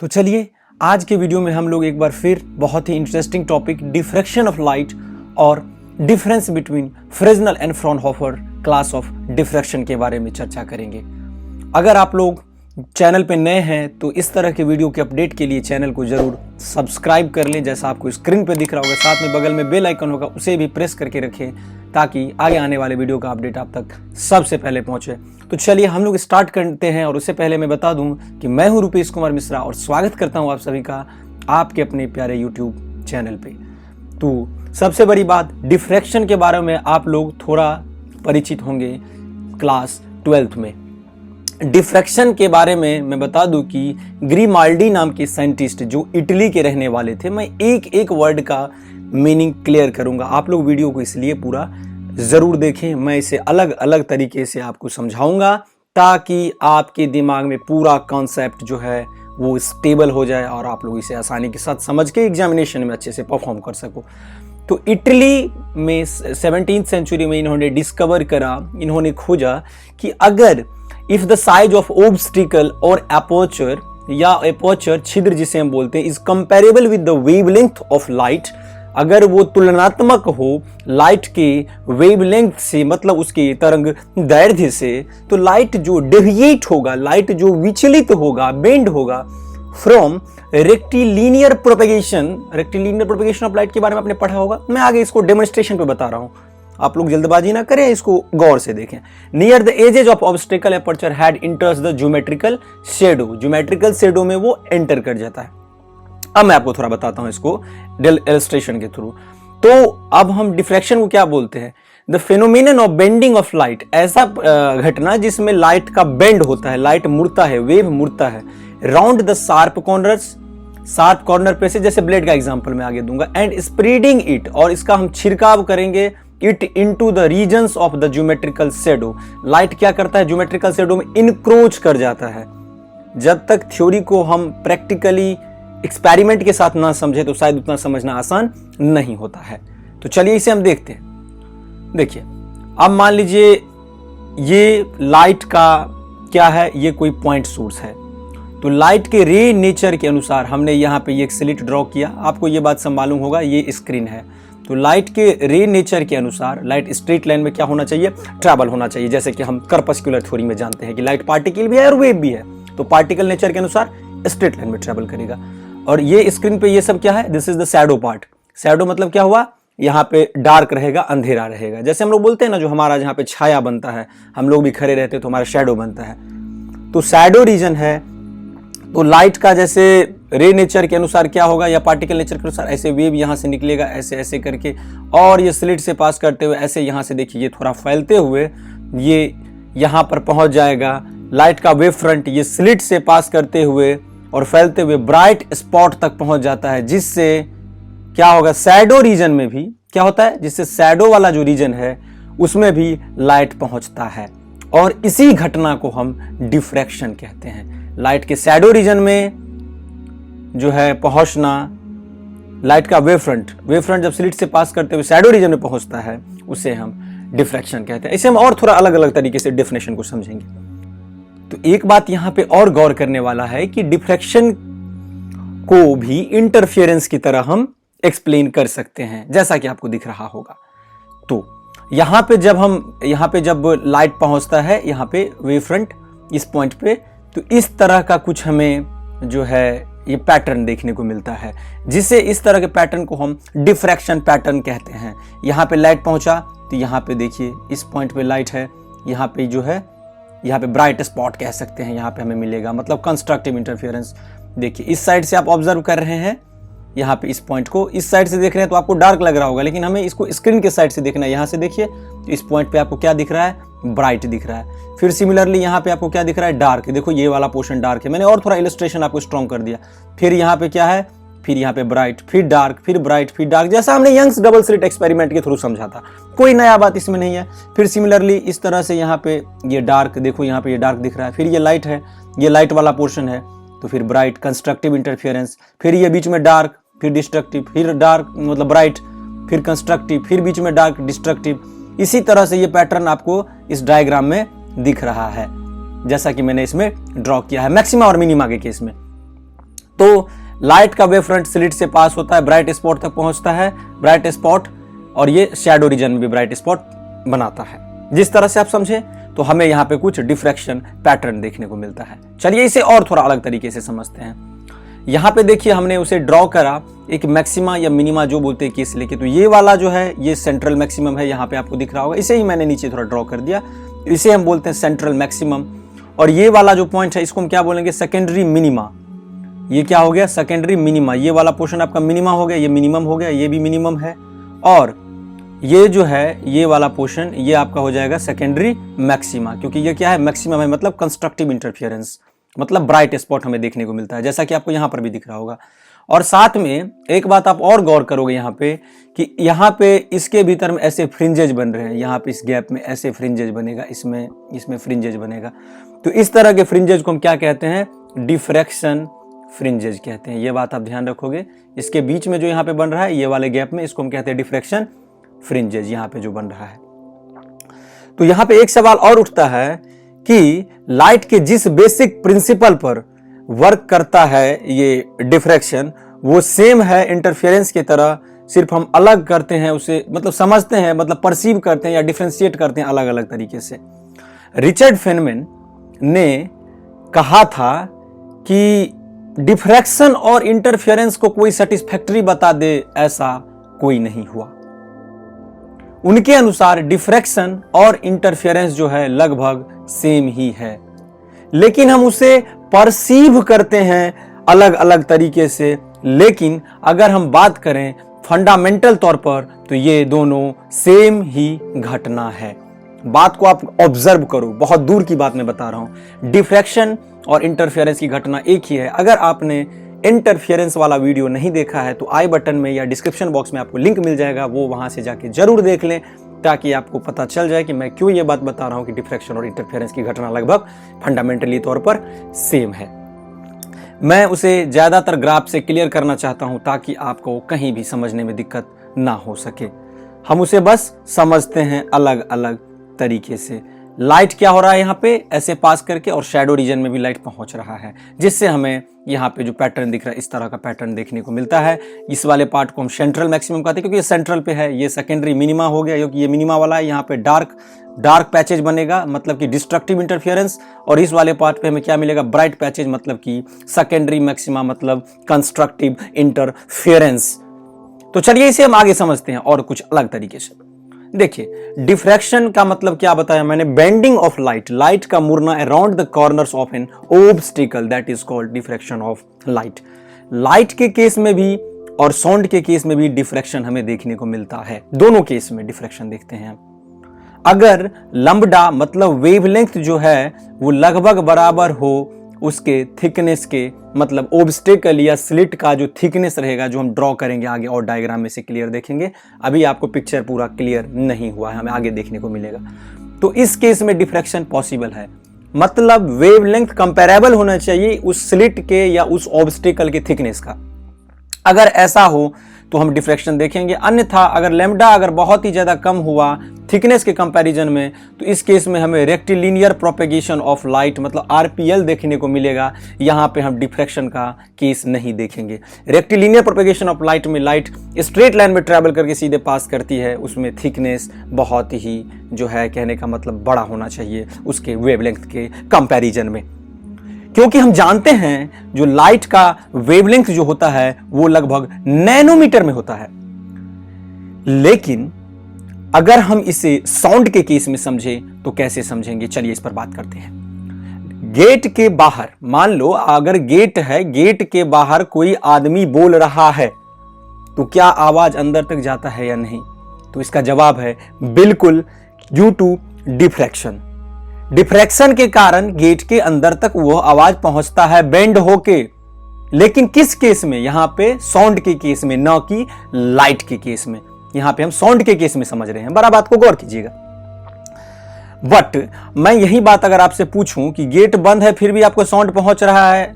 तो चलिए आज के वीडियो में हम लोग एक बार फिर बहुत ही interesting topic diffraction of light और difference between Fresnel and Fraunhofer class of diffraction के बारे में चर्चा करेंगे। अगर आप लोग चैनल पे नए हैं तो इस तरह के वीडियो के अपडेट के लिए चैनल को जरूर सब्सक्राइब कर लें, जैसा आपको स्क्रीन पे दिख रहा होगा। साथ में बगल में बेल आइकन होगा, उसे भी प्रेस करके रखें ताकि आगे आने वाले वीडियो का अपडेट आप तक सबसे पहले पहुंचे। तो चलिए हम लोग स्टार्ट करते हैं। और उससे पहले मैं बता दूं कि मैं हूं रुपेश कुमार मिश्रा और स्वागत करता हूं आप सभी का आपके अपने प्यारे यूट्यूब चैनल पे। तो सबसे बड़ी बात, डिफ्रैक्शन के बारे में आप लोग थोड़ा परिचित होंगे क्लास 12th में। डिफ्रैक्शन के बारे में मैं बता दूं कि ग्रीमाल्डी नाम के साइंटिस्ट जो इटली के रहने वाले थे, मैं एक एक वर्ड का मीनिंग क्लियर करूंगा। आप लोग वीडियो को इसलिए पूरा जरूर देखें, मैं इसे अलग अलग तरीके से आपको समझाऊंगा ताकि आपके दिमाग में पूरा कॉन्सेप्ट जो है वो स्टेबल हो जाए और आप लोग इसे आसानी के साथ समझ के एग्जामिनेशन में अच्छे से परफॉर्म कर सको। तो इटली में 17th सेंचुरी में इन्होंने डिस्कवर करा, इन्होंने खोजा कि अगर if the size of obstacle और एपर्चर या एपर्चर छिद्र जिसे हम बोलते हैं is comparable with the wavelength of light, अगर वो तुलनात्मक हो लाइट के वेवलेंथ से, मतलब उसके तरंग दैर्घ्य से, तो लाइट जो डेविएट होगा, लाइट जो विचलित होगा, बेंड होगा from rectilinear propagation of light के बारे में आपने पढ़ा होगा। मैं आगे इसको डेमोन्स्ट्रेशन पे बता रहा हूं, आप लोग जल्दबाजी ना करें, इसको गौर से देखें। Near the edges of obstacle aperture had enters the geometrical shadow, geometrical shadow में वो एंटर कर जाता है। अब मैं आपको थोड़ा बताता हूं इसको इलस्ट्रेशन के थ्रू। तो अब हम डिफ्रैक्शन को क्या बोलते हैं? The phenomenon of bending of light, ऐसा घटना जिसमें लाइट का बेंड होता है, लाइट मुड़ता है, वेव मुड़ता है round the sharp corners, sharp corner पे से, जैसे ब्लेड का एग्जांपल मैं आगे दूंगा, एंड स्प्रेडिंग इट, और इसका हम छिड़काव करेंगे it into the regions of the geometrical shadow. Light क्या करता है? ज्योमेट्रिकल शैडो में इनक्रोच कर जाता है। जब तक थ्योरी को हम प्रैक्टिकली एक्सपेरिमेंट के साथ ना समझे तो शायद उतना समझना आसान नहीं होता है। तो चलिए इसे हम देखते हैं। देखिए, अब मान लीजिए ये लाइट का क्या है, ये कोई पॉइंट सोर्स है। तो लाइट के रे नेचर के अनुसार हमने यहाँ पे ये एक स्लिट ड्रॉ किया। आपको ये बात सब मालूम होगा, ये स्क्रीन है। तो लाइट के रे नेचर के अनुसार लाइट स्ट्रेट लाइन में क्या होना चाहिए? ट्रैवल होना चाहिए। जैसे कि हम कर्पस्कुलर थ्योरी में जानते हैं कि लाइट पार्टिकल भी है और वेव भी है, तो पार्टिकल नेचर के अनुसार स्ट्रेट लाइन में ट्रैवल करेगा। और ये स्क्रीन पे ये सब क्या है? This is the shadow part. Shadow मतलब क्या हुआ? यहाँ पे डार्क रहेगा, अंधेरा रहेगा। जैसे हम लोग बोलते हैं ना, जो हमारा जहाँ पे छाया बनता है, हम लोग भी खड़े रहते हैं तो हमारा शैडो बनता है, तो शैडो रीजन है। तो लाइट का जैसे रे नेचर के अनुसार क्या होगा या पार्टिकल नेचर के अनुसार, ऐसे वेव यहाँ से निकलेगा ऐसे ऐसे करके, और ये स्लिट से पास करते हुए ऐसे यहाँ से देखिए ये थोड़ा फैलते हुए ये यहाँ पर पहुंच जाएगा। लाइट का वेव फ्रंट ये स्लिट से पास करते हुए और फैलते हुए ब्राइट स्पॉट तक पहुंच जाता है, जिससे क्या होगा? शैडो रीजन में भी क्या होता है? जिससे शैडो वाला जो रीजन है उसमें भी लाइट पहुंचता है, और इसी घटना को हम डिफ्रैक्शन कहते हैं। लाइट के शैडो रीजन में जो है पहुंचना, लाइट का वेव फ्रंट जब स्लिट से पास करते हुए शैडो रीजन में पहुंचता है, उसे हम डिफ्रैक्शन कहते हैं। इसे हम और थोड़ा अलग अलग तरीके से डेफिनेशन को समझेंगे। तो एक बात यहां पे और गौर करने वाला है कि डिफ्रैक्शन को भी इंटरफेरेंस की तरह हम एक्सप्लेन कर सकते हैं, जैसा कि आपको दिख रहा होगा। तो यहां पे जब लाइट पहुंचता है यहाँ पे वेव फ्रंट इस पॉइंट पे, तो इस तरह का कुछ हमें जो है ये पैटर्न देखने को मिलता है, जिसे इस तरह के पैटर्न को हम डिफ्रैक्शन पैटर्न कहते हैं। यहाँ पे लाइट पहुंचा तो यहाँ पे देखिए इस पॉइंट पे लाइट है, यहाँ पे जो है यहाँ पे ब्राइट स्पॉट कह सकते हैं, यहाँ पे हमें मिलेगा, मतलब कंस्ट्रक्टिव इंटरफेरेंस। देखिए इस साइड से आप ऑब्जर्व कर रहे हैं, यहाँ पे इस पॉइंट को इस साइड से देख रहे हैं तो आपको डार्क लग रहा होगा, लेकिन हमें इसको स्क्रीन के साइड से देखना है। यहाँ से देखिए तो इस पॉइंट पे आपको क्या दिख रहा है? ब्राइट दिख रहा है। फिर सिमिलरली यहाँ पे आपको क्या दिख रहा है? डार्क। देखो ये वाला पोर्शन डार्क है, मैंने और थोड़ा इलस्ट्रेशन आपको स्ट्रॉन्ग कर दिया। फिर यहाँ पे क्या है? फिर यहाँ पे ब्राइट, फिर डार्क, फिर ब्राइट, फिर डार्क, जैसा हमने यंग्स डबल स्लिट एक्सपेरिमेंट के थ्रू समझा था। कोई नया बात इसमें नहीं है। फिर सिमिलरली इस तरह से यहाँ पे ये डार्क, देखो यहाँ पे ये डार्क दिख रहा है, फिर ये लाइट है, ये लाइट वाला पोर्शन है, तो फिर ब्राइट, कंस्ट्रक्टिव इंटरफेरेंस, फिर ये बीच में डार्क, फिर डिस्ट्रक्टिव, फिर डार्क मतलब ब्राइट, फिर कंस्ट्रक्टिव, फिर बीच में डार्क, डिस्ट्रक्टिव। इसी तरह से ये पैटर्न आपको इस डायग्राम में दिख रहा है, जैसा कि मैंने इसमें ड्रॉ किया है मैक्सिमा और मिनिमा के केस में। तो लाइट का वेव फ्रंट स्लिट से पास होता है, ब्राइट स्पॉट तक पहुंचता है, ब्राइट स्पॉट, और ये शैडो रीजन में भी ब्राइट स्पॉट बनाता है। जिस तरह से आप समझे तो हमें यहाँ पे कुछ डिफ्रैक्शन पैटर्न देखने को मिलता है। चलिए इसे और थोड़ा अलग तरीके से समझते हैं। यहाँ पे देखिए हमने उसे ड्रॉ करा एक मैक्सिमा या मिनिमा जो बोलते हैं केस लेके, तो ये वाला जो है ये सेंट्रल मैक्सिमम है, यहाँ पे आपको दिख रहा होगा, इसे ही मैंने नीचे थोड़ा ड्रॉ कर दिया, इसे हम बोलते हैं सेंट्रल मैक्सिमम। और ये वाला जो पॉइंट है इसको हम क्या बोलेंगे, सेकेंडरी मिनिमा। ये क्या हो गया, सेकेंडरी मिनिमा। ये वाला पोर्शन आपका मिनिमा हो गया, ये मिनिमम हो गया, ये भी मिनिमम है, और ये जो है ये वाला पोर्शन ये आपका हो जाएगा सेकेंडरी मैक्सिमा, क्योंकि ये क्या है, मैक्सिमम है, मतलब कंस्ट्रक्टिव इंटरफियरेंस, मतलब ब्राइट स्पॉट हमें देखने को मिलता है, जैसा कि आपको यहाँ पर भी दिख रहा होगा। और साथ में एक बात आप और गौर करोगे यहाँ पे कि यहाँ पे इसके भीतर में ऐसे फ्रिंजेज बन रहे हैं, यहाँ पे इस गैप में ऐसे फ्रिंजेज बनेगा, इसमें फ्रिंजेज बनेगा। तो इस तरह के फ्रिंजेज को हम क्या कहते हैं, डिफ्रैक्शन फ्रिंजेज कहते हैं। ये बात आप ध्यान रखोगे, इसके बीच में जो यहाँ पे बन रहा है ये वाले गैप में, इसको हम कहते हैं डिफ्रैक्शन फ्रिंजेज, यहाँ पे जो बन रहा है। तो यहाँ पे एक सवाल और उठता है कि लाइट के जिस बेसिक प्रिंसिपल पर वर्क करता है ये डिफ्रैक्शन, वो सेम है इंटरफेरेंस की तरह, सिर्फ हम अलग करते हैं उसे, मतलब समझते हैं, मतलब परसीव करते हैं या डिफ्रेंशिएट करते हैं अलग अलग तरीके से। रिचर्ड फेनमैन ने कहा था कि डिफ्रैक्शन और इंटरफेरेंस को कोई सेटिस्फैक्टरी बता दे, ऐसा कोई नहीं हुआ। उनके अनुसार डिफ्रैक्शन और इंटरफेरेंस जो है लगभग सेम ही है, लेकिन हम उसे परसीव करते हैं अलग अलग तरीके से। लेकिन अगर हम बात करें फंडामेंटल तौर पर तो ये दोनों सेम ही घटना है। बात को आप ऑब्जर्व करो, बहुत दूर की बात मैं बता रहा हूं। डिफ्रैक्शन और इंटरफेरेंस की घटना एक ही है। अगर आपने इंटरफेरेंस वाला वीडियो नहीं देखा है तो आई बटन में या डिस्क्रिप्शन बॉक्स में आपको लिंक मिल जाएगा, वो वहां से जाके जरूर देख लें, ताकि आपको पता चल जाए कि मैं क्यों ये बात बता रहा हूं कि डिफ्रैक्शन और इंटरफेरेंस की घटना लगभग फंडामेंटली तौर पर सेम है। मैं उसे ज्यादातर ग्राफ से क्लियर करना चाहता हूं ताकि आपको कहीं भी समझने में दिक्कत ना हो सके। हम उसे बस समझते हैं अलग अलग तरीके से। लाइट क्या हो रहा है यहाँ पे, ऐसे पास करके, और शैडो रीजन में भी लाइट पहुंच रहा है, जिससे हमें यहाँ पे जो पैटर्न दिख रहा है इस तरह का पैटर्न देखने को मिलता है। इस वाले पार्ट को हम सेंट्रल मैक्सिमम कहते हैं क्योंकि ये सेंट्रल पे है। ये सेकेंडरी मिनिमा हो गया क्योंकि ये मिनिमा वाला है। यहाँ पे डार्क पैचेज बनेगा, मतलब कि डिस्ट्रक्टिव इंटरफियरेंस, और इस वाले पार्ट पे हमें क्या मिलेगा, ब्राइट पैचेज, मतलब कि सेकेंडरी मैक्सिमा, मतलब कंस्ट्रक्टिव इंटरफियरेंस। तो चलिए इसे हम आगे समझते हैं और कुछ अलग तरीके से। देखिए डिफ्रैक्शन का मतलब क्या बताया मैंने, बेंडिंग ऑफ लाइट, लाइट का मुड़ना around the corners of an obstacle, that is called diffraction of light. Light के केस में भी और साउंड के केस में भी डिफ्रैक्शन हमें देखने को मिलता है। दोनों केस में डिफ्रैक्शन देखते हैं। अगर लंबडा मतलब वेवलेंथ जो है वो लगभग बराबर हो उसके थिकनेस के, मतलब ऑब्स्टेकल या स्लिट का जो थिकनेस रहेगा, जो हम ड्रॉ करेंगे आगे और डायग्राम में से क्लियर देखेंगे। अभी आपको पिक्चर पूरा क्लियर नहीं हुआ है, हमें आगे देखने को मिलेगा। तो इस केस में डिफ्रैक्शन पॉसिबल है, मतलब वेवलेंथ कंपैरेबल होना चाहिए उस स्लिट के या उस ऑब्स्टेकल के थिकनेस का। अगर ऐसा हो तो हम डिफ्रैक्शन देखेंगे। अन्यथा अगर लैम्डा अगर बहुत ही ज्यादा कम हुआ थिकनेस के कंपैरिजन में, तो इस केस में हमें रेक्टिलिनियर प्रोपेगेशन ऑफ लाइट, मतलब आरपीएल देखने को मिलेगा। यहाँ पे हम डिफ्रैक्शन का केस नहीं देखेंगे। रेक्टिलिनियर प्रोपेगेशन ऑफ लाइट में लाइट स्ट्रेट लाइन में ट्रैवल करके सीधे पास करती है, उसमें थिकनेस बहुत ही जो है कहने का मतलब बड़ा होना चाहिए उसके वेवलेंथ के कंपैरिजन में, क्योंकि हम जानते हैं जो लाइट का वेवलेंथ जो होता है वो लगभग नैनोमीटर में होता है। लेकिन अगर हम इसे साउंड के केस में समझें तो कैसे समझेंगे, चलिए इस पर बात करते हैं। गेट के बाहर, मान लो अगर गेट है, गेट के बाहर कोई आदमी बोल रहा है तो क्या आवाज अंदर तक जाता है या नहीं? तो इसका जवाब है बिल्कुल, ड्यू टू डिफ्रैक्शन। डिफ्रैक्शन के कारण गेट के अंदर तक वो आवाज पहुंचता है बेंड होके। लेकिन किस केस में? यहां पे साउंड के केस में, न कि लाइट के केस में। यहां पे हम साउंड के केस में समझ रहे हैं, बड़ा बात को गौर कीजिएगा। बट मैं यही बात अगर आपसे पूछूं कि गेट बंद है फिर भी आपको साउंड पहुंच रहा है,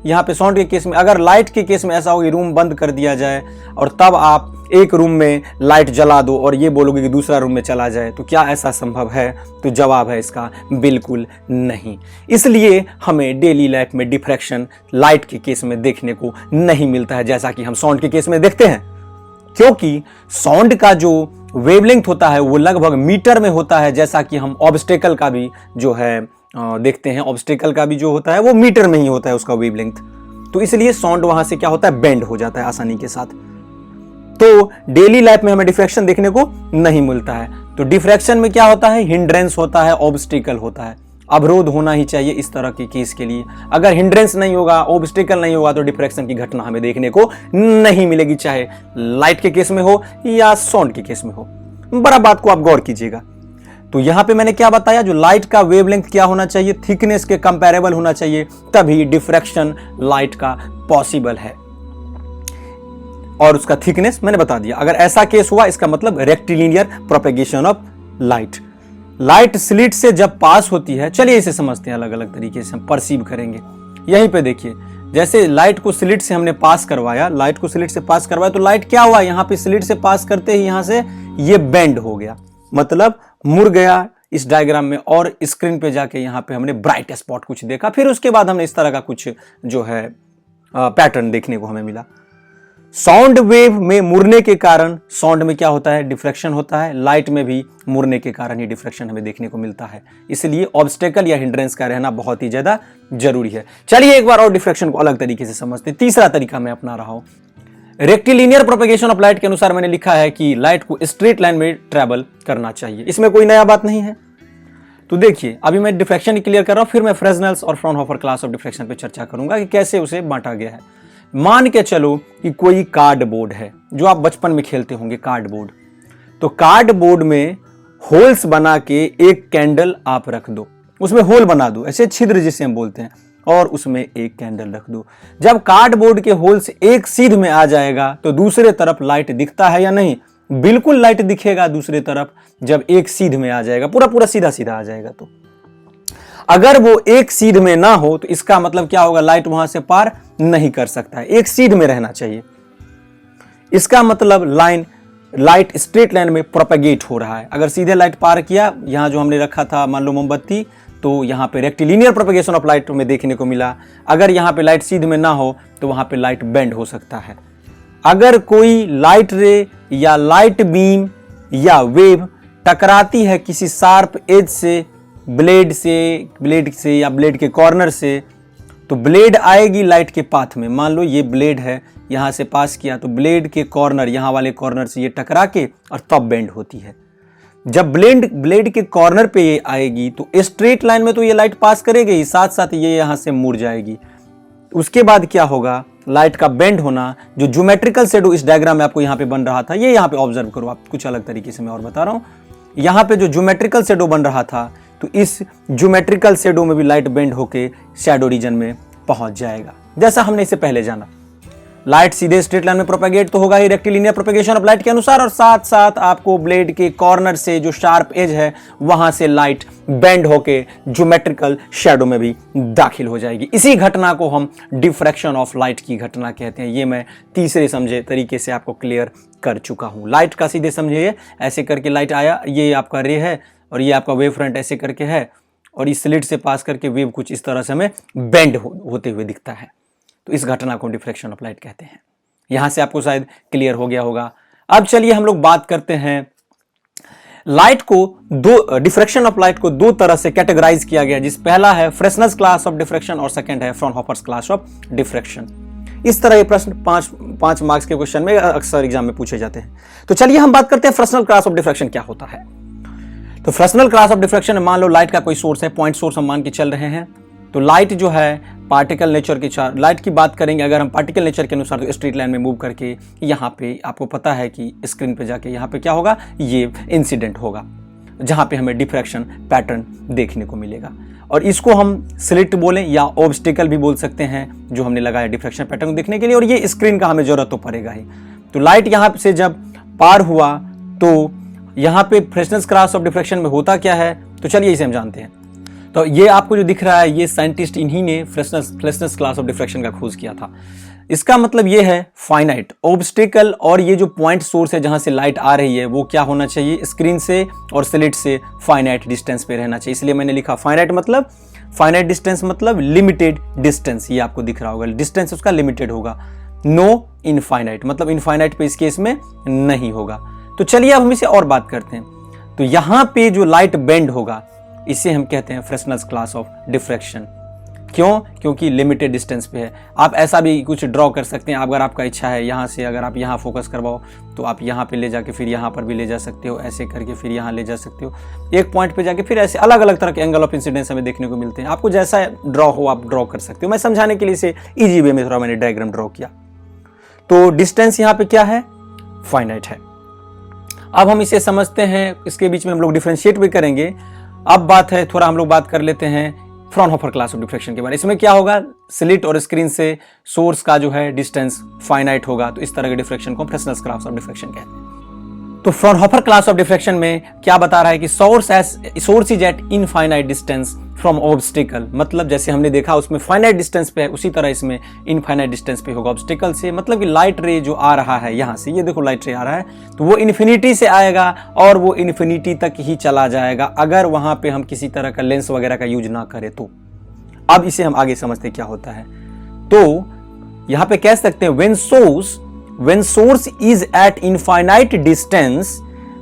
यहाँ पे साउंड के केस में, अगर लाइट के केस में ऐसा हो कि रूम बंद कर दिया जाए और तब आप एक रूम में लाइट जला दो और ये बोलोगे कि दूसरा रूम में चला जाए, तो क्या ऐसा संभव है? तो जवाब है इसका बिल्कुल नहीं। इसलिए हमें डेली लाइफ में डिफ्रैक्शन लाइट के केस में देखने को नहीं मिलता है, जैसा कि हम साउंड के केस में देखते हैं, क्योंकि साउंड का जो वेवलेंथ होता है वो लगभग मीटर में होता है, जैसा कि हम ऑब्स्टेकल का भी जो है देखते हैं, ऑब्स्टेकल का भी जो होता है वो मीटर में ही होता है उसका वेवलेंथ। तो इसलिए साउंड वहां से क्या होता है, बेंड हो जाता है आसानी के साथ। तो डेली लाइफ में हमें डिफ्रैक्शन देखने को नहीं मिलता है। तो डिफ्रैक्शन में क्या होता है, हिंड्रेंस होता है, ऑब्स्टेकल होता है, अवरोध होना ही चाहिए इस तरह के केस के लिए। अगर हिंड्रेंस नहीं होगा, ऑब्स्टेकल नहीं होगा, तो डिफ्रैक्शन की घटना हमें देखने को नहीं मिलेगी, चाहे लाइट के केस में हो या साउंड के केस में हो। बड़ा बात को आप गौर कीजिएगा। तो यहां पे मैंने क्या बताया, जो लाइट का वेवलेंथ क्या होना चाहिए, थिकनेस के कंपैरेबल होना चाहिए, तभी डिफ्रैक्शन लाइट का पॉसिबल है। और उसका थिकनेस मैंने बता दिया। अगर ऐसा केस हुआ, इसका मतलब rectilinear propagation of light. Light slit से जब पास होती है, चलिए इसे समझते हैं, अलग अलग तरीके से हम परसीव करेंगे। यहीं पे देखिए, जैसे लाइट को स्लिट से हमने पास करवाया, लाइट को स्लिट से पास करवाया, तो लाइट क्या हुआ, यहां पे स्लिट से पास करते ही यहां से ये बेंड हो गया, मतलब मुड़ गया इस डायग्राम में, और स्क्रीन पे जाके यहां पे हमने ब्राइट स्पॉट कुछ देखा। फिर उसके बाद हमने इस तरह का कुछ जो है पैटर्न देखने को हमें मिला। साउंड वेव में मुड़ने के कारण साउंड में क्या होता है, डिफ्रैक्शन होता है। लाइट में भी मुड़ने के कारण ही डिफ्रैक्शन हमें देखने को मिलता है। इसलिए ऑब्स्टेकल या हिंड्रेंस का रहना बहुत ही ज्यादा जरूरी है। चलिए एक बार और डिफ्रैक्शन को अलग तरीके से समझते हैं। तीसरा तरीका मैं अपना रहा हूं, रेक्टिलिनियर प्रोपेगेशन ऑफ लाइट के अनुसार मैंने लिखा है कि लाइट को स्ट्रेट लाइन में ट्रैवल करना चाहिए। इसमें कोई नया बात नहीं है। तो देखिए, अभी मैं डिफ्रैक्शन क्लियर कर रहा हूं, फिर मैं फ्रेस्नेल्स और फ्रॉनहोफर क्लास ऑफ डिफ्रैक्शन पे चर्चा करूंगा कि कैसे उसे बांटा गया है। मान के चलो कि कोई कार्डबोर्ड है, जो आप बचपन में खेलते होंगे कार्डबोर्ड। तो कार्डबोर्ड में होल्स बना के एक कैंडल आप रख दो, उसमें होल बना दो, ऐसे छिद्र जिसे हम बोलते हैं, और उसमें एक कैंडल रख दो। जब कार्डबोर्ड के होल्स एक सीध में आ जाएगा तो दूसरे तरफ लाइट दिखता है या नहीं? बिल्कुल लाइट दिखेगा दूसरे तरफ, जब एक सीध में आ जाएगा, पूरा पूरा सीधा सीधा आ जाएगा। तो अगर वो एक सीध में ना हो तो इसका मतलब क्या होगा, लाइट वहां से पार नहीं कर सकता है, एक सीध में रहना चाहिए। इसका मतलब लाइट स्ट्रेट लाइन में प्रोपेगेट हो रहा है। अगर सीधे लाइट पार किया, यहां जो हमने रखा था मान लो मोमबत्ती, तो यहां पे रेक्टिलिनियर प्रोपेगेशन ऑफ लाइट में देखने को मिला। अगर यहां पे लाइट सीध में ना हो तो वहां पे लाइट बेंड हो सकता है। अगर कोई लाइट रे या लाइट बीम या वेव टकराती है किसी शार्प एज से, ब्लेड से या ब्लेड के कॉर्नर से, तो ब्लेड आएगी लाइट के पाथ में। मान लो ये ब्लेड है, यहां से पास किया तो ब्लेड के कॉर्नर, यहां वाले कॉर्नर से ये टकरा के और तब बेंड होती है। जब ब्लेड के कॉर्नर पे ये आएगी तो स्ट्रेट लाइन में तो ये लाइट पास करेगी, साथ साथ ये यहां से मुड़ जाएगी। उसके बाद क्या होगा, लाइट का बेंड होना, जो ज्योमेट्रिकल शेडो इस डायग्राम में आपको यहां पे बन रहा था, ये यहां पे ऑब्जर्व करो आप, कुछ अलग तरीके से मैं और बता रहा हूं। यहां पे जो ज्योमेट्रिकल शेडो बन रहा था, तो इस ज्योमेट्रिकल शेडो में भी लाइट बेंड होके शैडो रीजन में पहुंच जाएगा, जैसा हमने इसे पहले जाना। लाइट सीधे स्ट्रेट लाइन में प्रोपेगेट तो होगा ही रेक्टिलिनियर प्रोपेगेशन ऑफ लाइट के अनुसार, और साथ साथ आपको ब्लेड के कॉर्नर से जो शार्प एज है वहां से लाइट बेंड होके ज्योमेट्रिकल शैडो में भी दाखिल हो जाएगी। इसी घटना को हम डिफ्रैक्शन ऑफ लाइट की घटना कहते हैं। ये मैं तीसरे समझे तरीके से आपको क्लियर कर चुका हूं। लाइट का सीधे समझिए, ऐसे करके लाइट आया, ये आपका रे है और ये आपका वेव फ्रंट ऐसे करके है, और इस स्लिट से पास करके वेव कुछ इस तरह से हमें बेंड होते हुए दिखता है। तो इस घटना को डिफ्रैक्शन ऑफ लाइट कहते हैं। यहां से आपको शायद क्लियर हो गया होगा। अब चलिए हम लोग बात करते हैं लाइट को, डिफ्रैक्शन ऑफ लाइट को दो तरह से कैटेगराइज किया गया, जिस पहला है फ्रेस्नेल्स क्लास ऑफ डिफ्रैक्शन और सेकंड है फ्रॉनहोफर्स क्लास ऑफ डिफ्रैक्शन। इस तरह ये प्रश्न पांच मार्क्स के क्वेश्चन में अक्सर एग्जाम में पूछे जाते हैं। तो चलिए हम बात करते हैं फ्रेस्नेल क्लास ऑफ डिफ्रैक्शन क्या होता है। तो फ्रेस्नेल क्लास ऑफ डिफ्रैक्शन में मान लो लाइट का कोई सोर्स है, पॉइंट सोर्स हम मान के चल रहे हैं। तो लाइट जो है पार्टिकल नेचर की, लाइट की बात करेंगे अगर हम पार्टिकल नेचर के अनुसार, तो स्ट्रेट लाइन में मूव करके यहाँ पे आपको पता है कि स्क्रीन पे जाके यहाँ पे क्या होगा, ये इंसिडेंट होगा, जहाँ पे हमें डिफ्रैक्शन पैटर्न देखने को मिलेगा। और इसको हम स्लिट बोलें या ऑब्स्टेकल भी बोल सकते हैं, जो हमने लगाया डिफ्रैक्शन पैटर्न देखने के लिए, और ये स्क्रीन का हमें जरूरत तो पड़ेगा ही। तो लाइट यहाँ से जब पार हुआ तो यहाँ पे फ्रेस्नेल्स क्लास ऑफ डिफ्रैक्शन में होता क्या है, तो चलिए इसे हम जानते हैं। तो ये आपको जो दिख रहा है, ये साइंटिस्ट इन्हीं ने फ्रेसनेस क्लास ऑफ डिफ्रैक्शन का खोज किया था। इसका मतलब ये है फाइनाइट ऑब्स्टिकल, और ये जो पॉइंट सोर्स है जहां से लाइट आ रही है वो क्या होना चाहिए, स्क्रीन से और स्लिट से फाइनाइट डिस्टेंस पे रहना चाहिए। इसलिए मैंने लिखा फाइनाइट मतलब, फाइनाइट डिस्टेंस मतलब लिमिटेड डिस्टेंस। ये आपको दिख रहा होगा, डिस्टेंस उसका लिमिटेड होगा। नो इनफाइनाइट मतलब इनफाइनाइट पे इस केस में नहीं होगा। तो चलिए अब हम इसे और बात करते हैं। तो यहां पे जो लाइट बेंड होगा इसे हम कहते हैं फ्रेसनेस क्लास ऑफ डिफ्रैक्शन। क्यों? क्योंकि लिमिटेड डिस्टेंस पे है। आप ऐसा भी कुछ ड्रॉ कर सकते हैं अगर आपका इच्छा है। यहाँ से अगर आप यहाँ फोकस करवाओ तो आप यहाँ पे ले जाके फिर यहाँ पर भी ले जा सकते हो, ऐसे करके फिर यहाँ ले जा सकते हो, एक पॉइंट पे जाके फिर ऐसे अलग अलग तरह के एंगल ऑफ इंसिडेंस हमें देखने को मिलते हैं। आपको जैसा ड्रॉ हो आप ड्रॉ कर सकते हो। मैं समझाने के लिए इसे ईजी वे में थोड़ा मैंने डायग्राम ड्रॉ किया। तो डिस्टेंस यहाँ पे क्या है? फाइनाइट है। अब हम इसे समझते हैं, इसके बीच में हम लोग डिफरेंशिएट भी करेंगे। अब बात है, थोड़ा हम लोग बात कर लेते हैं फ्रॉनहोफर क्लास ऑफ डिफ्रैक्शन के बारे में। इसमें क्या होगा, स्लिट और स्क्रीन से सोर्स का जो है डिस्टेंस फाइनाइट होगा, तो इस तरह के डिफ्रैक्शन को फ्रेसनेस क्लास ऑफ डिफ्रैक्शन कहते हैं। तो फ्रॉनहोफर क्लास ऑफ डिफ्रैक्शन में क्या बता रहा है कि source is eight infinite distance from obstacle, मतलब जैसे हमने देखा उसमें फाइनाइट डिस्टेंस पे है, उसी तरह इसमें इनफाइनाइट डिस्टेंस पे होगा ऑब्स्टिकल से। मतलब कि लाइट रे जो आ रहा है यहाँ से, ये देखो लाइट रे आ रहा है, तो वो इन्फिनिटी से आएगा और वो इन्फिनिटी तक ही चला जाएगा अगर वहां पे हम किसी तरह का लेंस वगैरह का यूज ना करें तो। अब इसे हम आगे समझते क्या होता है। तो यहां पे कह सकते हैं when source is at infinite distance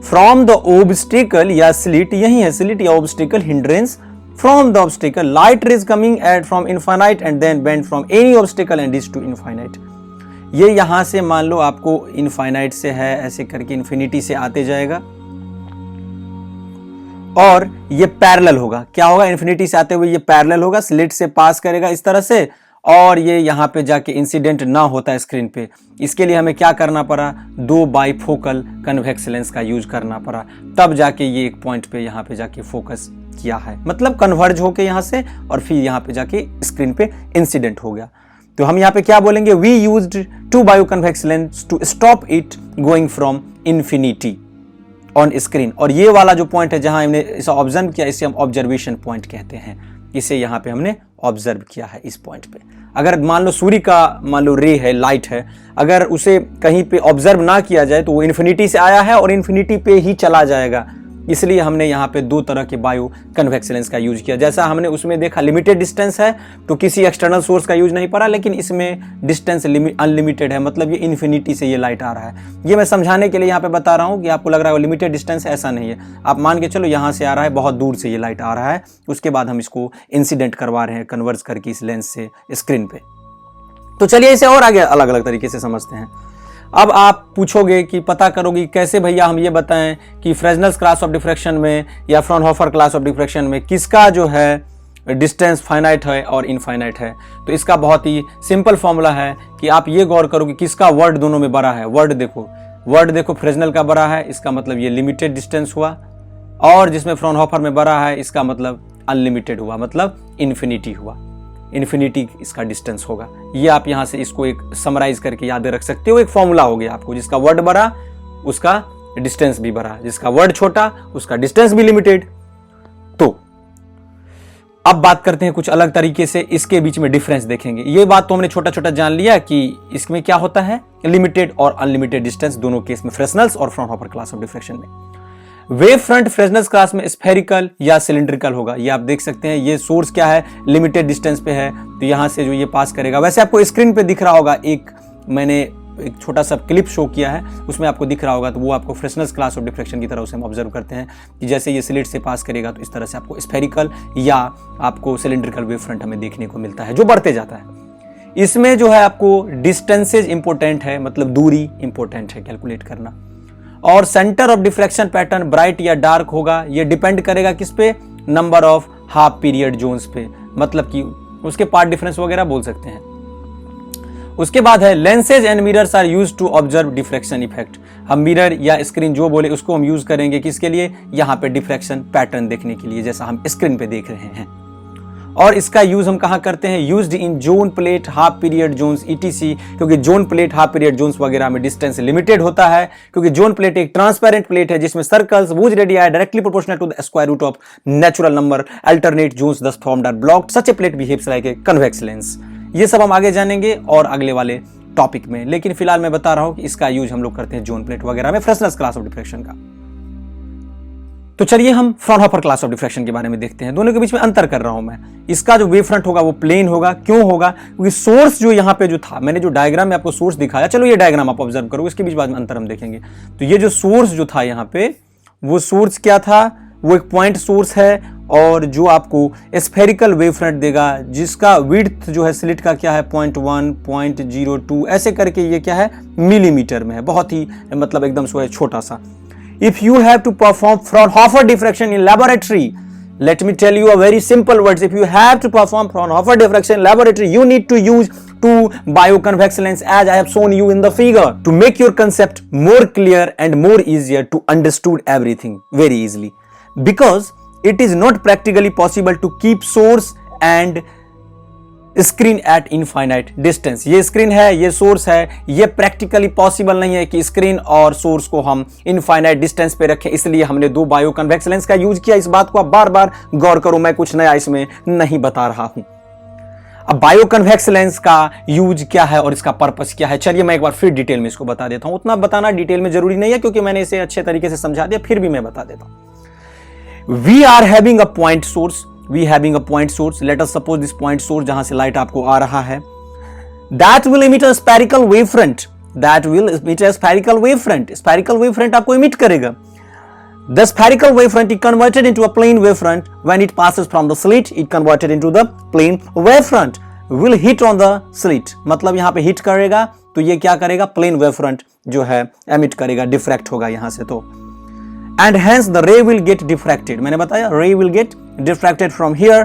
from the obstacle या slit, यही है slit या obstacle, hindrance from the obstacle, light rays coming at from infinite and then bend from any obstacle and reach to infinite। ये यहां से मान लो आपको infinite से है, ऐसे करके infinity से आते जाएगा और ये पैरेलल होगा। क्या होगा? इन्फिनिटी से आते हुए ये पैरेलल होगा, स्लिट से पास करेगा इस तरह से, और ये यहाँ पे जाके इंसिडेंट ना होता है स्क्रीन पे। इसके लिए हमें क्या करना पड़ा, दो बाइफोकल कन्वेक्स लेंस का यूज करना पड़ा, तब जाके ये एक पॉइंट पे यहाँ पे जाके फोकस किया है, मतलब कन्वर्ज होके यहाँ से और फिर यहाँ पे जाके स्क्रीन पे इंसिडेंट हो गया। तो हम यहाँ पे क्या बोलेंगे, we used to biconvex lens to stop it going from infinity on screen. और ये वाला जो पॉइंट है जहां हमने इसे ऑब्जर्व किया, इसे हम ऑब्जर्वेशन पॉइंट कहते हैं। इसे यहां पे हमने ऑब्जर्व किया है इस पॉइंट पे। अगर मान लो सूर्य का मान लो रे है, लाइट है, अगर उसे कहीं पे ऑब्जर्व ना किया जाए तो वो इन्फिनिटी से आया है और इन्फिनिटी पे ही चला जाएगा। इसलिए हमने यहाँ पे दो तरह के बायो कन्वेक्स लेंस का यूज किया। जैसा हमने उसमें देखा लिमिटेड डिस्टेंस है तो किसी एक्सटर्नल सोर्स का यूज नहीं पड़ा, लेकिन इसमें डिस्टेंस अनलिमिटेड है, मतलब ये इन्फिनिटी से ये लाइट आ रहा है। ये मैं समझाने के लिए यहाँ पे बता रहा हूँ कि आपको लग रहा है लिमिटेड डिस्टेंस, ऐसा नहीं है। आप मान के चलो यहाँ से आ रहा है, बहुत दूर से ये लाइट आ रहा है, उसके बाद हम इसको इंसिडेंट करवा रहे हैं कन्वर्ज करके इस लेंस से स्क्रीन पे। तो चलिए इसे और आगे अलग अलग तरीके से समझते हैं। अब आप पूछोगे कि पता करोगे कैसे भैया हम ये बताएं कि फ्रेसनेस क्लास ऑफ डिफ्रैक्शन में या फ्रॉनहोफर क्लास ऑफ डिफ्रैक्शन में किसका जो है डिस्टेंस फाइनाइट है और इनफाइनाइट है। तो इसका बहुत ही सिंपल फॉर्मूला है कि आप ये गौर करो कि किसका वर्ड दोनों में बड़ा है। वर्ड देखो फ्रेसनेल का बड़ा है, इसका मतलब ये लिमिटेड डिस्टेंस हुआ, और जिसमें फ्रॉनहोफर में बड़ा है इसका मतलब अनलिमिटेड हुआ, मतलब इन्फिनिटी हुआ। इन्फिनिटी इसका डिस्टेंस होगा। ये आप यहां से इसको एक समराइज करके याद रख सकते हो, एक फॉर्मूला हो गया आपको। जिसका वर्ड बड़ा उसका डिस्टेंस भी बड़ा, जिसका वर्ड छोटा उसका डिस्टेंस भी लिमिटेड। तो अब बात करते हैं कुछ अलग तरीके से, इसके बीच में डिफरेंस देखेंगे। ये बात तो हमने छोटा छोटा जान लिया कि इसमें क्या होता है, लिमिटेड और अनलिमिटेड डिस्टेंस दोनों केस में, फ्रेसनेल्स और फ्रॉनहोफर क्लास ऑफ डिफ्रैक्शन में। वेव फ्रंट फ्रेसनेस क्लास में स्फेरिकल या सिलिंड्रिकल होगा। ये आप देख सकते हैं, ये सोर्स क्या है, लिमिटेड डिस्टेंस पे है, तो यहां से जो ये पास करेगा, वैसे आपको स्क्रीन पे दिख रहा होगा, मैंने एक छोटा सा क्लिप शो किया है, उसमें आपको दिख रहा होगा, तो वो आपको फ्रेसनेस क्लास ऑफ डिफ्रैक्शन की तरह उसे हम ऑब्जर्व करते हैं कि जैसे ये स्लिट से पास करेगा तो इस तरह से आपको स्फेरिकल या आपको सिलिंड्रिकल वेव फ्रंट हमें देखने को मिलता है, जो बढ़ते जाता है। इसमें जो है आपको डिस्टेंसेज इंपॉर्टेंट है, मतलब दूरी इंपॉर्टेंट है कैलकुलेट करना, और centre of diffraction pattern bright या डार्क होगा। ये डिपेंड करेगा किस पे, number of half period zones पे, मतलब कि उसके पार्ट डिफरेंस वगैरह बोल सकते हैं। उसके बाद है lenses and mirrors are used to observe diffraction effect. हम मिरर या स्क्रीन जो बोले उसको हम यूज करेंगे किसके लिए, यहाँ पे डिफ्रैक्शन पैटर्न देखने के लिए, जैसा हम स्क्रीन पे देख रहे हैं। और इसका यूज हम कहां करते हैं, used in zone plate, half period zones, etc, क्योंकि zone plate, half period zones वगैरह में डिस्टेंस लिमिटेड होता है, क्योंकि जोन प्लेट एक ट्रांसपेरेंट प्लेट है जिसमें circles whose radius directly proportional to the square root of natural number alternate zones thus formed are blocked, such a plate behaves like a convex lens. ये सब हम आगे जानेंगे और अगले वाले टॉपिक में, लेकिन फिलहाल मैं बता रहा हूं कि इसका यूज हम लोग करते हैं जोन प्लेट वगैरह में फ्रेस्नेल क्लास ऑफ डिफ्रैक्शन का। तो चलिए हम फ्रॉनहोफर क्लास ऑफ डिफ्रैक्शन के बारे में देखते हैं। दोनों के बीच में अंतर कर रहा हूं मैं। इसका जो वेव फ्रंट होगा वो प्लेन होगा। क्यों होगा? क्योंकि सोर्स जो यहां पे जो था, मैंने जो डायग्राम में आपको सोर्स दिखाया, चलो ये डायग्राम आप ऑब्जर्व करो, इसके बीच बाद में अंतर हम देखेंगे। तो ये जो सोर्स जो था यहां पे, वो सोर्स क्या था, वो एक पॉइंट सोर्स है और जो आपको स्फेरिकल वेव फ्रंट देगा, जिसका विड्थ जो है स्लिट का क्या है 0.1, 0.02 ऐसे करके ये क्या है मिलीमीटर में है, बहुत ही मतलब एकदम सो है छोटा सा। If you have to perform Fraunhofer diffraction in laboratory, let me tell you a very simple words. If you have to perform Fraunhofer diffraction in laboratory, you need to use two bioconvex lens as I have shown you in the figure to make your concept more clear and more easier to understood everything very easily. Because it is not practically possible to keep source and screen eight infinite distance. ये screen है, ये source है, ये practically possible नहीं है कि screen और source को हम इनफाइनाइट डिस्टेंस पे रखें, इसलिए हमने दो बायो कन्वेक्स लेंस का यूज किया। इस बात को आप बार बार गौर करो, मैं कुछ नया इसमें नहीं बता रहा हूं। अब बायो कन्वेक्स लेंस का यूज क्या है और इसका पर्पस क्या है, चलिए मैं एक बार फिर डिटेल में इसको बता देता हूं। उतना बताना डिटेल में जरूरी नहीं है क्योंकि मैंने इसे अच्छे तरीके से समझा दिया, फिर भी मैं बता देता हूं। We are having a point source, we having a point source. Let us suppose this point source जहां से लाइट आपको आ रहा है, that will emit a spherical wave front. That will emit a spherical wave front. Spherical wave front आपको emit करेगा. The spherical wave front is converted into a plane wave front when it passes from the slit. It converted into the plane wave front. Will hit on the slit. मतलब यहाँ पे hit करेगा तो ये क्या करेगा, plane wave front जो है emit करेगा, diffract होगा यहाँ से तो, and hence the ray will get diffracted. मैंने बताया ray will get diffracted from here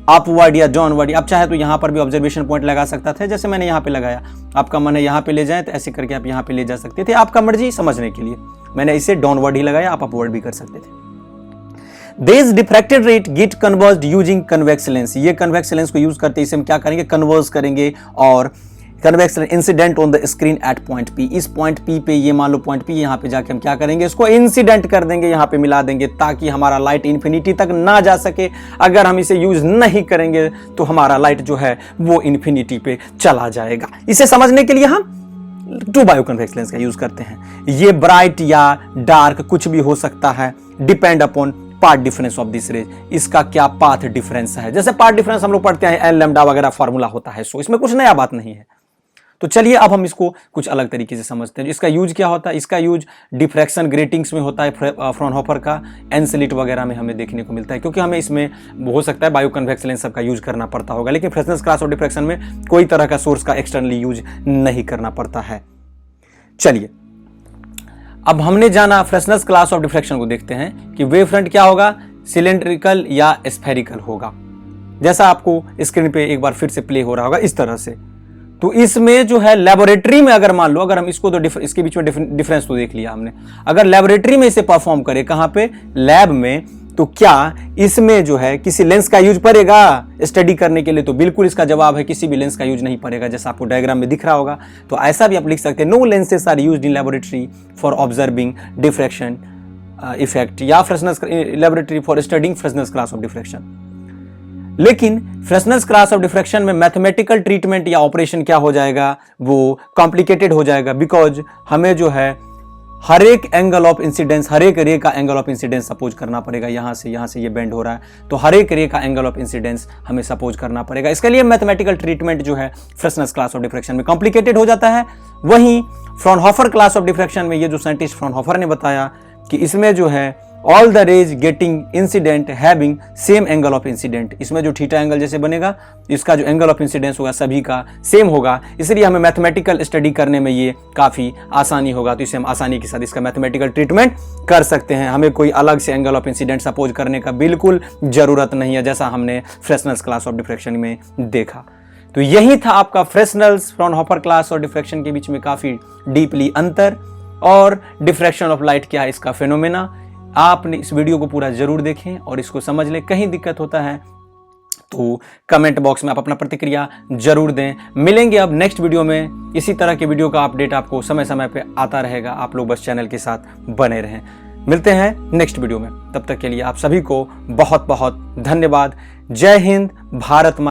upward या downward। आप चाहे तो यहाँ पर भी ऑब्जर्वेशन पॉइंट लगा सकता था, जैसे मैंने यहाँ पे लगाया। आपका मन है यहाँ पे ले जाए तो ऐसे करके आप यहाँ पे ले जा सकते थे, आपका मर्जी समझने के लिए। मैंने इसे डाउनवर्ड ही लगाया, आप अपवर्ड भी कर सकते थे। This diffracted rate get conversed using convex lens। ये convex lens को यूज करते इसे हम क्या करेंगे, कन्वर्स करेंगे। और convex incident on the screen eight point P, इस पॉइंट पी पे, ये मान लो पॉइंट पी, यहाँ पे जाके हम क्या करेंगे, इसको इंसिडेंट कर देंगे, यहाँ पे मिला देंगे ताकि हमारा लाइट इन्फिनिटी तक ना जा सके। अगर हम इसे यूज नहीं करेंगे तो हमारा लाइट जो है वो इन्फिनिटी पे चला जाएगा। इसे समझने के लिए हम टू बायो कन्वेक्स लेंस का यूज करते हैं। ये ब्राइट या डार्क कुछ भी हो सकता है, depend upon path difference of this rays. इसका क्या पाथ डिफरेंस है, जैसे पार्ट डिफरेंस हम लोग पढ़ते हैं एन लैम्डा वगैरह फॉर्मूला होता है, सो इसमें कुछ नया बात नहीं है। तो चलिए अब हम इसको कुछ अलग तरीके से समझते हैं। इसका यूज क्या होता है, इसका यूज डिफ्रैक्शन ग्रेटिंग्स में होता है, फ्रॉनहोफर का एनस्लिट वगैरह में हमें देखने को मिलता है, क्योंकि हमें इसमें हो सकता है बायो कन्वेक्स लेंस सबका यूज करना पड़ता होगा, लेकिन फ्रेस्नेल क्लास ऑफ डिफ्रैक्शन में कोई तरह का सोर्स का एक्सटर्नली यूज नहीं करना पड़ता है। चलिए अब हमने जाना फ्रेस्नेल क्लास ऑफ डिफ्रैक्शन को देखते हैं कि वेव फ्रंट क्या होगा, सिलेंड्रिकल या स्फेरिकल होगा, जैसा आपको स्क्रीन पे एक बार फिर से प्ले हो रहा होगा इस तरह से। तो इसमें जो है लेबोरेटरी में अगर मान लो, अगर हम इसको तो इसके बीच में डिफरेंस तो देख लिया हमने, अगर लेबोरेटरी में इसे परफॉर्म करें, कहां पे, लैब में, तो क्या इसमें जो है किसी लेंस का यूज पड़ेगा स्टडी करने के लिए? तो बिल्कुल इसका जवाब है किसी भी लेंस का यूज नहीं पड़ेगा, जैसा आपको डायग्राम में दिख रहा होगा। तो ऐसा भी आप लिख सकते हैं, no lenses are used in laboratory for observing diffraction effect या Fresnel laboratory for studying Fresnel class of diffraction. लेकिन फ्रेस्नेल क्लास ऑफ डिफ्रैक्शन में मैथमेटिकल ट्रीटमेंट या ऑपरेशन क्या हो जाएगा, वो कॉम्प्लिकेटेड हो जाएगा, बिकॉज हमें जो है हर एक एंगल ऑफ इंसिडेंस, हर एक रे का एंगल ऑफ इंसिडेंस सपोज करना पड़ेगा। यहां से ये बेंड हो रहा है तो हर एक रे का एंगल ऑफ इंसिडेंस हमें सपोज करना पड़ेगा। इसके लिए मैथमेटिकल ट्रीटमेंट जो है फ्रेस्नेल क्लास ऑफ डिफ्रैक्शन में कॉम्प्लिकेटेड हो जाता है। वहीं फ्रॉनहोफर क्लास ऑफ डिफ्रैक्शन में ये जो साइंटिस्ट फ्रॉनहोफर ने बताया कि इसमें जो है all the rays getting incident having same angle of incident, इसमें जो थीटा एंगल जैसे बनेगा, इसका जो एंगल ऑफ इंसिडेंस होगा सभी का सेम होगा, इसलिए हमें मैथमेटिकल स्टडी करने में ये काफ़ी आसानी होगा। तो इसे हम आसानी के साथ इसका मैथमेटिकल ट्रीटमेंट कर सकते हैं। हमें कोई अलग से एंगल ऑफ इंसिडेंट सपोज करने का बिल्कुल ज़रूरत नहीं है, जैसा हमने फ्रेस्नेल क्लास ऑफ डिफ्रैक्शन में देखा। तो यही था आपका फ्रेस्नेल फ्रॉनहोफर क्लास और डिफ्रैक्शन के बीच में काफ़ी डीपली अंतर, और डिफ्रैक्शन ऑफ लाइट क्या है, इसका फेनोमेना। आपने इस वीडियो को पूरा जरूर देखें और इसको समझ लें। कहीं दिक्कत होता है तो कमेंट बॉक्स में आप अपना प्रतिक्रिया जरूर दें। मिलेंगे अब नेक्स्ट वीडियो में। इसी तरह के वीडियो का अपडेट आपको समय समय पे आता रहेगा। आप लोग बस चैनल के साथ बने रहें। मिलते हैं नेक्स्ट वीडियो में। तब तक के लिए आप सभी को बहुत बहुत धन्यवाद। जय हिंद, भारत माता।